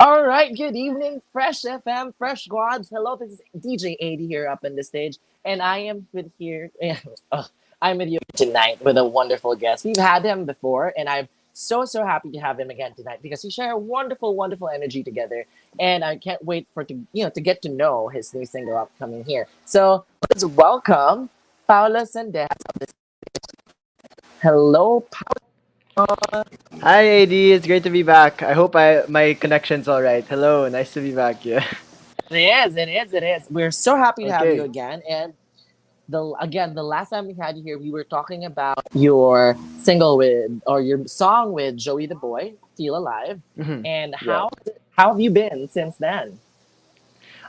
All right, good evening, Fresh FM, Fresh Squads. Hello, this is DJ 80 here up in the stage, and I am with here. I'm with you tonight with a wonderful guest. We've had him before, and I'm so happy to have him again tonight because we share a wonderful energy together, and I can't wait for to get to know his new single upcoming here. So let's welcome Paolo Sandejas. Hello, Paolo. Hi, AD. It's great to be back. I hope my connection's all right. Hello, nice to be back. Yeah. It is. We're so happy to have you Okay. again, and the last time we had you here, we were talking about your single with or your song with Joey the Boy, "Feel Alive," and Yeah. how have you been since then?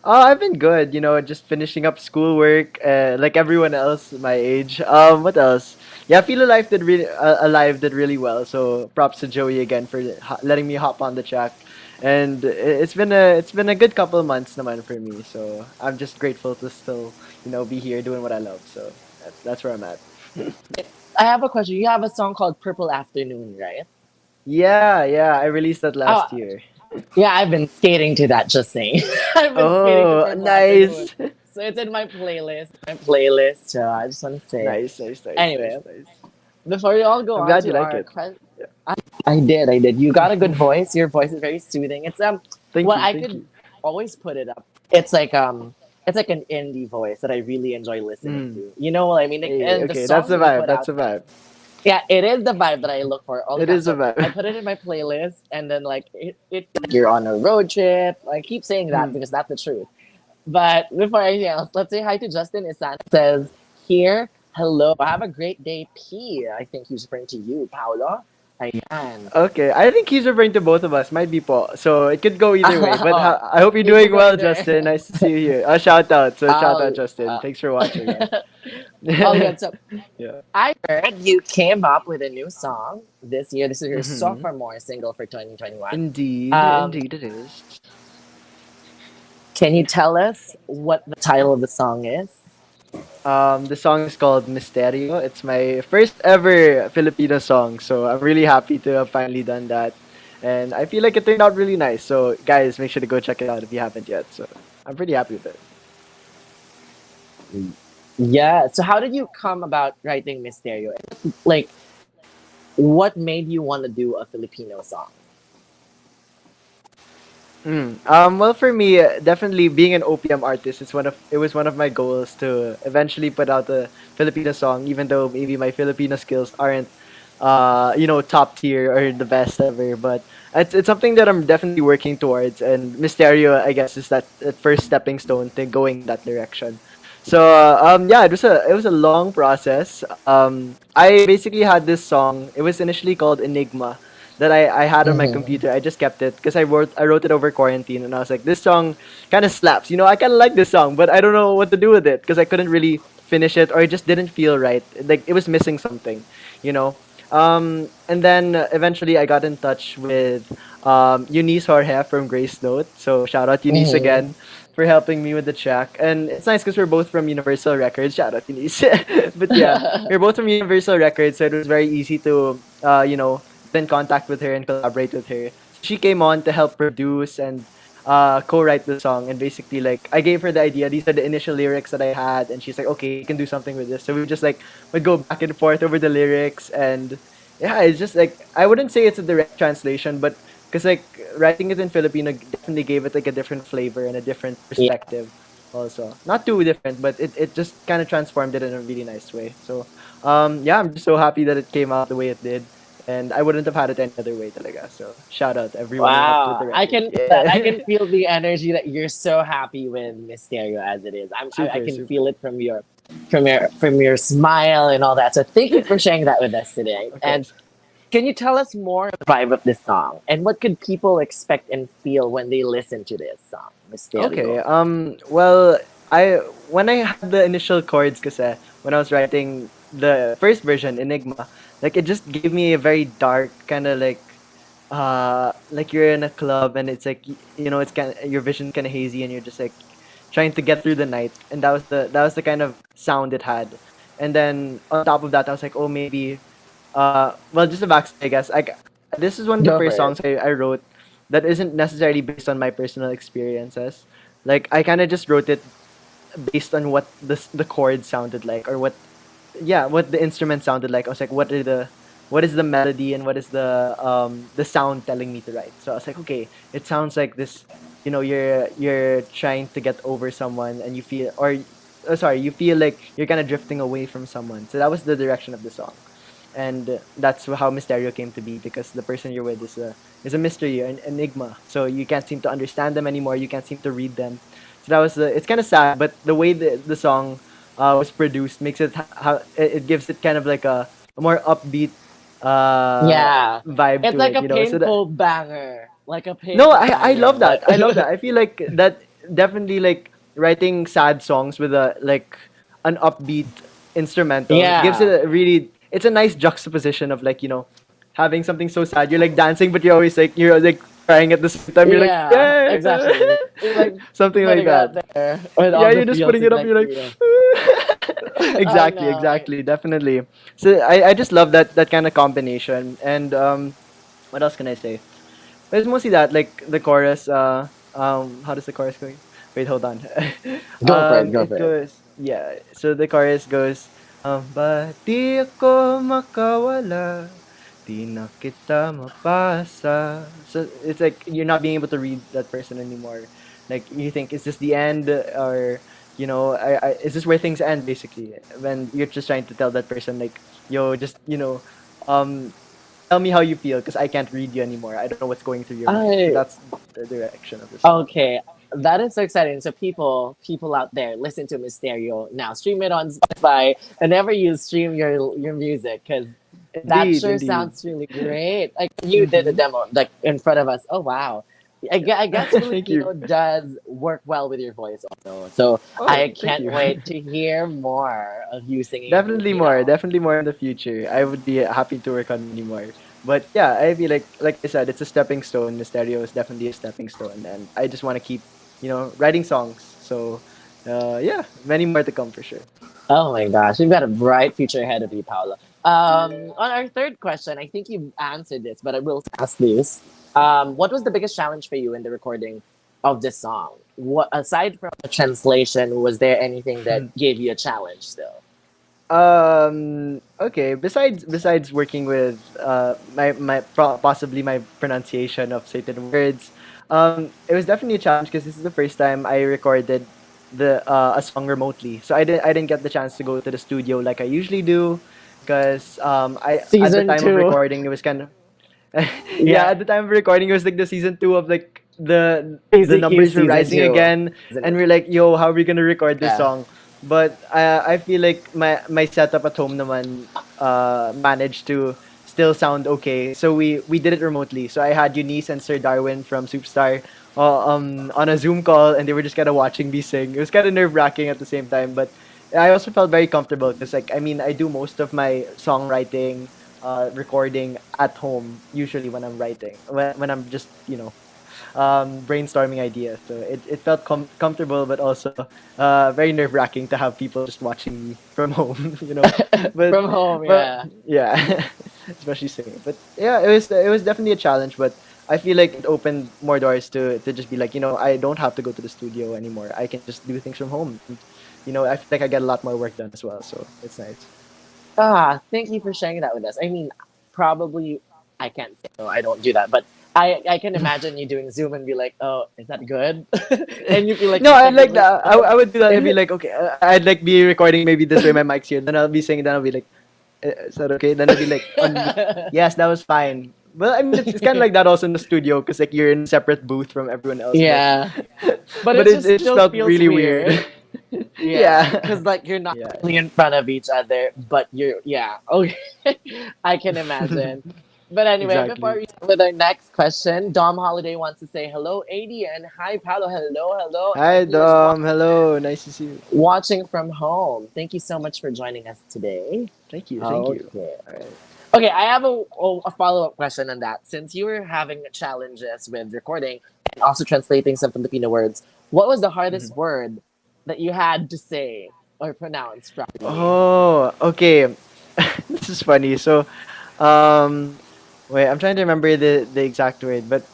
Oh, I've been good. Just finishing up schoolwork, like everyone else my age. What else? Yeah, Feel Alive did really well. So props to Joey again for letting me hop on the track. And it's been a good couple of months naman for me. So I'm just grateful to still be here doing what I love. So that's where I'm at. I have a question. You have a song called "Purple Afternoon," right? Yeah. I released that Oh, last year. yeah, I've been skating to that. Just saying, I've been skating to Oh, "Purple Afternoon," nice. so it's in my playlist. My playlist. So I just want to say, Nice, nice, nice, nice, anyway, nice. before we all go I'm on glad you to like our it. question. Yeah. I did. You got a good voice. Your voice is very soothing. It's Thank well, you, I thank could you. always put it up. It's like an indie voice that I really enjoy listening Mm. to. You know what I mean? Like, Hey, and the okay, that's songs the that you vibe. put That's out, the vibe. yeah, it is the vibe that I look for all the It time. is the So I vibe. put it in my playlist, and then like like you're on a road trip. I keep saying that Mm. because that's the truth. But before anything else, let's say hi to Justin. Isan says here, hello. Have a great day, P. I think he's referring to you, Paolo. Ayan. Okay, I think he's referring to both of us. Might be Paul, so it could go either way. But Oh, I hope you're it could doing go well, either. Justin. Nice to see you here. Shout out. So shout out, All, Justin. uh, Thanks for watching, man. all good. So Yeah. I heard you came up with a new song this year. This is your Mm-hmm. sophomore single for 2021. Indeed, Um, indeed, it is. can you tell us what the title of the song is? The song is called Misterio. It's my first ever Filipino song, so I'm really happy to have finally done that. And I feel like it turned out really nice. So, guys, make sure to go check it out if you haven't yet. So, I'm pretty happy with it. Yeah. So how did you come about writing Mysterio? Like, what made you want to do a Filipino song? Well, for me, definitely being an OPM artist, it was one of my goals to eventually put out a Filipino song, even though maybe my Filipino skills aren't, top tier or the best ever. But it's something that I'm definitely working towards, and Mysterio, I guess, is that first stepping stone to going in that direction. So, yeah, it was a long process. I basically had this song. It was initially called Enigma that I had on my Mm-hmm. computer. I just kept it because I wrote it over quarantine, and I was like, this song kind of slaps. I kind of like this song, but I don't know what to do with it because I couldn't really finish it, or it just didn't feel right. Like it was missing something, you know. And then eventually I got in touch with Eunice Jorge from Grace Note. So shout out Eunice Mm-hmm. again for helping me with the track. And it's nice because we're both from Universal Records. Shout out Eunice. But yeah, we're both from Universal Records, so it was very easy to get in contact with her and collaborate with her. So she came on to help produce and co-write the song, and basically like I gave her the idea. These are the initial lyrics that I had, and she's like, "Okay, you can do something with this." So we just like would go back and forth over the lyrics, and yeah, it's just like I wouldn't say it's a direct translation, but because like writing it in Filipino definitely gave it like a different flavor and a different Yeah. perspective. Also, not too different, but it just kind of transformed it in a really nice way. So, yeah, I'm just so happy that it came out the way it did, and I wouldn't have had it any other way talaga. So, shout out to everyone who helped with Wow, the I record. can feel that. I Yeah, can feel the energy that you're so happy with Mysterio as it is. I super, can feel super. it from your smile and all that. So thank you for sharing that with us today. Of And course. can you tell us more of the vibe of this song and what could people expect and feel when they listen to this song, Okay. Mysterio? Well, I when I had the initial chords, kasi when I was writing the first version, Enigma, like it just gave me a very dark kind of like you're in a club and it's like it's kind of your vision's kind of hazy and you're just like trying to get through the night, and that was the kind of sound it had. And then on top of that, I was like, oh, maybe well, just a backstory, I guess. This is one of the Go for first it. songs I wrote that isn't necessarily based on my personal experiences. Like I kind of just wrote it based on what the chords sounded like, or what the instrument sounded like. I was like, what is the melody and what is the sound telling me to write? So I was like, okay, it sounds like this. You're trying to get over someone, and you feel, or sorry, you feel like you're kind of drifting away from someone. So that was the direction of the song, and that's how Mysterio came to be, because the person you're with is a mystery, an enigma. So you can't seem to understand them anymore. You can't seem to read them. So that was it's kind of sad, but the way the song was produced makes it it gives it kind of like a more upbeat Yeah. vibe It's to like it. a So that painful banger. Like a no, painful I banger, love but that. I love that. I feel like that definitely, like, writing sad songs with a like an upbeat instrumental gives it yeah. a really, it's a nice juxtaposition of, like, having something so sad, you're like dancing, but you're like crying at the same time. You're like, Yeah, yeah, exactly. You're like something like putting it out that. there with all Yeah, the you're just feels putting and it up. like, You're like, yeah. I exactly, know. exactly, definitely. So I just love that kind of combination. And what else can I say? But it's mostly that, like, the chorus. How does the chorus go? Wait, hold on. Go for it, go It for it. goes, yeah. So the chorus goes, ba't di ako makawala, di na kita mapasa. So it's like you're not being able to read that person anymore. Like, you think, is this the end, or is this where things end, basically? When you're just trying to tell that person, like, yo, just um tell me how you feel, because I can't read you anymore. I don't know what's going through your mind. So I that's the direction of the song. Okay, that is so exciting. So people out there, listen to Mysterio now. Stream it on Spotify, and never you stream your music, because that Indeed, sure indeed. sounds really great. Like you did the Mm-hmm. demo like in front of us. Oh wow. I guess Thank you. Filipino does work well with your voice also. So Oh, I thank can't you. wait to hear more of you singing in Filipino. Definitely more in the future. I would be happy to work on many more. But yeah, I feel like I said, it's a stepping stone. Mysterio is definitely a stepping stone, and I just want to keep, writing songs. So, yeah, many more to come for sure. Oh my gosh, you've got a bright future ahead of you, Paula. On our third question, I think you've answered this, but I will ask this. What was the biggest challenge for you in the recording of this song? What, aside from the translation, was there anything that gave you a challenge still? Okay, besides working with possibly my pronunciation of certain words, it was definitely a challenge, because this is the first time I recorded the a song remotely. So I didn't get the chance to go to the studio like I usually do, because I at the Season time of two. recording it was kind of yeah, Yeah, at the time of recording it was like the season 2 of, like, the AZQ numbers were season rising two, again, isn't and it? we're like, yo, how are we gonna record this Yeah. song? But I feel like my setup at home naman managed to still sound okay. So we did it remotely. So I had Eunice and Sir Darwin from Superstar on a Zoom call, and they were just kind of watching me sing. It was kind of nerve wracking at the same time, but I also felt very comfortable, because, like, I mean, I do most of my songwriting, recording at home usually when I'm writing, when I'm just brainstorming ideas. So it felt comfortable, but also very nerve wracking to have people just watching me from home. But From home, but yeah. yeah, especially singing. But yeah, it was definitely a challenge. But I feel like it opened more doors to just be like, I don't have to go to the studio anymore. I can just do things from home. And, I feel like I get a lot more work done as well. So it's nice. Thank you for sharing that with us. I mean, probably I can't say no, I don't do that, but I can imagine you doing Zoom and be like, oh, is that good? And you feel like No, you're I like technically that. I would do that. I'd be like, okay, I'd like be recording maybe this way, my mic's here. Then I'll be singing. Then I'll be like, is that okay? Then I'll be like, on mute. Yes, that was fine. Well, I mean, it's kind of like that also in the studio, because, like, you're in a separate booth from everyone else. But yeah, but but it it just just still felt feels really weird. weird. Yeah, Yeah. because like you're not Yeah. really in front of each other, but you're yeah. Okay, I can imagine. But anyway, before Exactly. we start with our next question, Dom Holiday wants to say hello, AD, and hi, Paolo. Hello, hello, and Hi, he is Dom. Hello. Nice to see you. watching from home. Thank you so much for joining us today. Thank you. Thank you. Okay. All right. Okay, I have a follow up question on that. Since you were having challenges with recording and also translating some Filipino words, what was the Mhm. hardest word that you had to say or pronounce properly? Oh, okay. This is funny. So, um, wait, I'm trying to remember the exact word, but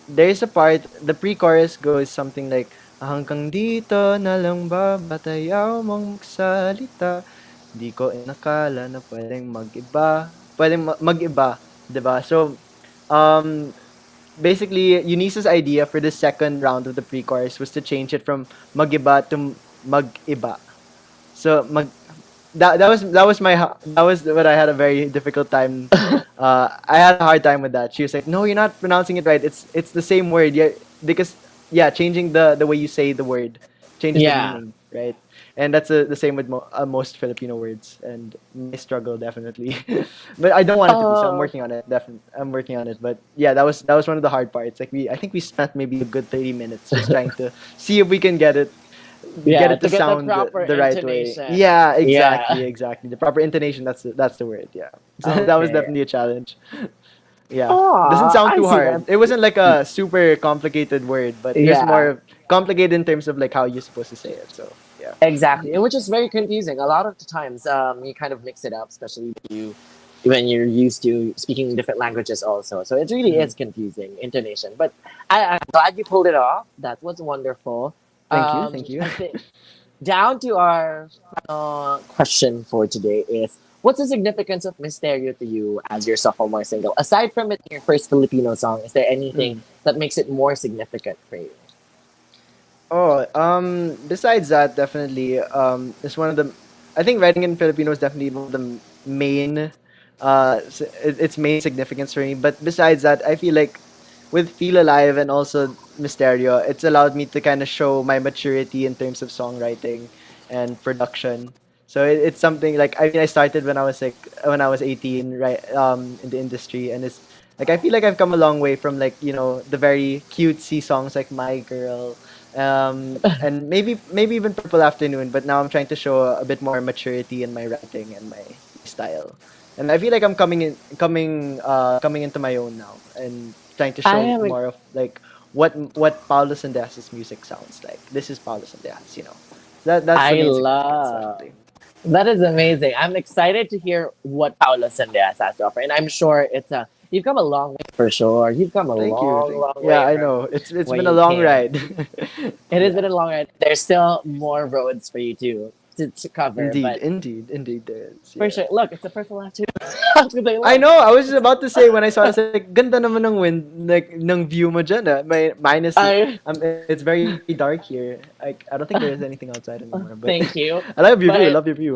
there's a part, the pre-chorus goes something like, hanggang dito na lang ba batayaw mong magsalita, di ko inakala na pwedeng mag-iba, mag-iba, 'di ba? So, um, basically, Eunice's idea for the second round of the pre-chorus was to change it from mag-iba to mag-iba. So, that was what I had a very difficult time. I had a hard time with that. She was like, "No, you're not pronouncing it right. It's the same word. Yeah, because yeah, changing the way you say the word changes the Yeah. meaning, right? And that's the same with most Filipino words. And my struggle definitely, but I don't want it to be. So I'm Oh, working on it. Definitely, I'm working on it. But yeah, that was one of the hard parts. Like I think we spent maybe a good 30 minutes just trying to see if we can get yeah. it to To get the sound proper the right way. intonation. Yeah, Yeah. exactly, exactly. The proper intonation. That's the word. Yeah, so that was Okay. definitely a challenge. Yeah, doesn't Oh, sound I too see hard. that. It wasn't like a super complicated word, but there's Yeah. more complicated in terms of like how you're supposed to say it. So yeah. Exactly, and which is very confusing. A lot of the times, you kind of mix it up, especially when you're used to speaking different languages. Also, so it really Hmm. is confusing intonation. But I'm glad you pulled it off. That was wonderful. Thank you, thank you. I think down to our final question for today is: what's the significance of Misterio to you as your sophomore single? Aside from it, your first Filipino song, is there anything Mm. that makes it more significant for you? Oh, besides that, definitely, it's one of the. I think writing in Filipino is definitely one of the main, its main significance for me. But besides that, I feel like with Feel Alive and also Mysterio, it's allowed me to kind of show my maturity in terms of songwriting and production. So it's something like I mean I started when I was 18, right, in the industry, and it's like I feel like I've come a long way from like the very cutesy songs like My Girl, and maybe even Purple Afternoon, but now I'm trying to show a bit more maturity in my writing and my style, and I feel like I'm coming into my own now and trying to I show am more of like what Paolo Sandejas' music sounds like. This is Paolo Sandejas, you know. That's the I main significance, love. definitely. That is amazing. I'm excited to hear what Paolo Sandejas has to offer, and I'm sure you've come a long way for sure. You've come a Thank you. long, long Yeah, way I from know. It's where been a you long came. ride. It has Yeah. been a long ride. There's still more roads for you to cover, Indeed, but indeed, indeed there is. for Yeah. sure. Look, it's a purple afternoon. That's what I I love. know. I was just about to say when I saw it, I was like, ganda naman ng wind, like ng view mo dyan. Ah. I It's very dark here. I don't think there is anything outside anymore. But thank I you, love your view. I but love I your view.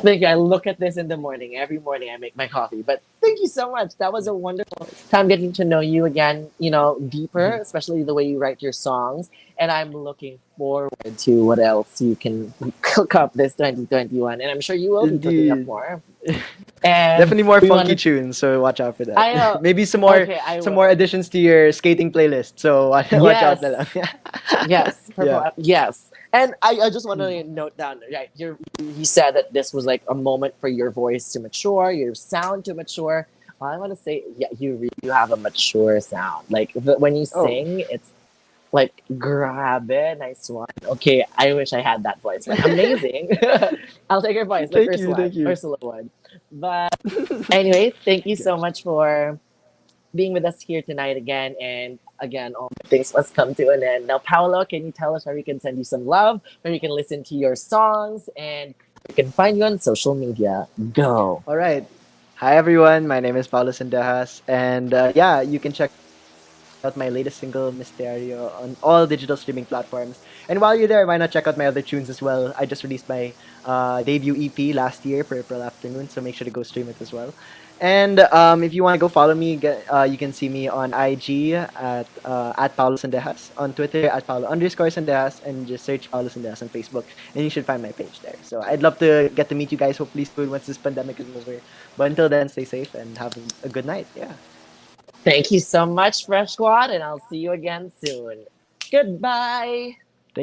thank you. I look at this in the morning. Every morning I make my coffee. But thank you so much. That was a wonderful time getting to know you again, deeper, Mhm. especially the way you write your songs. And I'm looking forward to what else you can cook up this 2021. And I'm sure you will be cooking up Indeed. more. And Definitely more we funky wanted, tunes, so watch out for that. I, Maybe okay, I some more will. additions to your skating playlist. So watch out na lang. Yes. Yes, Yeah. yes. And I just want Mm. to note down, right? You said that this was like a moment for your voice to mature, your sound to mature. Well, I want to say, yeah, you have a mature sound. Like when you Oh. sing, it's like grab it, nice one. Okay, I wish I had that voice, but amazing. I'll take your voice, like Thank you, thank you. Ursula would. But anyway, thank you Yeah. so much for being with us here tonight again. And again, all good things must come to an end. Now, Paolo, can you tell us where we can send you some love, where we can listen to your songs, and we can find you on social media? Go. All right. Hi everyone. My name is Paolo Sandejas, and yeah, you can check out my latest single Mysterio on all digital streaming platforms. And while you're there, why not check out my other tunes as well? I just released my debut EP last year, Purple Afternoon, so make sure to go stream it as well. And if you want to go follow me, you can see me on IG at Paolo Sandejas, on Twitter at Paolo_Sandejas, and just search Paolo Sandejas on Facebook, and you should find my page there. So I'd love to get to meet you guys hopefully soon once this pandemic is over. But until then, stay safe and have a good night. Yeah. Thank you so much, Fresh Squad, and I'll see you again soon. Goodbye.